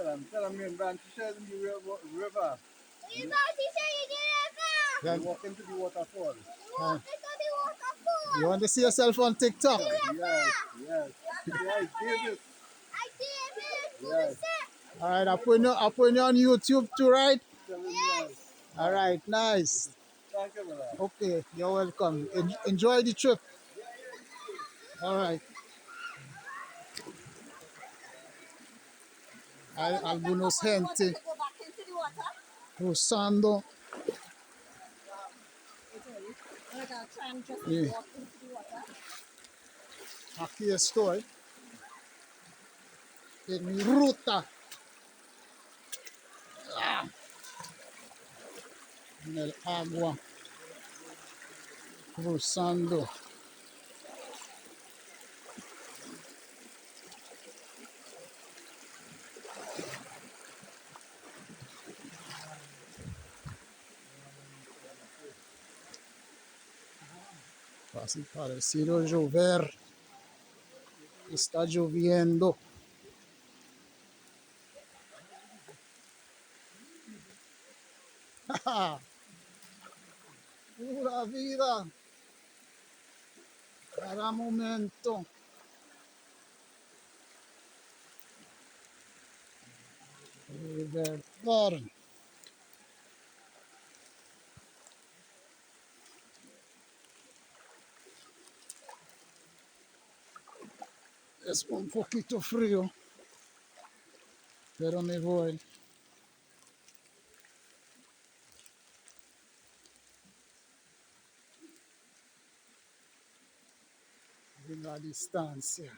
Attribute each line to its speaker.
Speaker 1: Tell them main branch is in the river.
Speaker 2: You guys, he said you did
Speaker 1: You
Speaker 2: it.
Speaker 1: walk into the waterfall.
Speaker 2: Walk into the waterfall.
Speaker 3: You want to see yourself on TikTok?
Speaker 1: Yes, yes. Yes, David.
Speaker 2: I did it.
Speaker 1: Yes.
Speaker 3: All right, I'll put you on YouTube too, right?
Speaker 1: Tell them
Speaker 2: Yes.
Speaker 1: yes.
Speaker 3: All right, nice.
Speaker 1: Thank you, brother.
Speaker 3: Okay, you're welcome. Enjoy the trip. All right. Algunos gente
Speaker 2: Go back into the water.
Speaker 3: cruzando.
Speaker 2: I'm gonna try and just
Speaker 3: Yeah.
Speaker 2: walk into the water.
Speaker 3: Aquí estoy en mi ruta en el agua, cruzando. Casi parecido llover. Está lloviendo. Pura vida. Cada momento. Libertad. Es un poquito frío, pero me voy. En la distancia.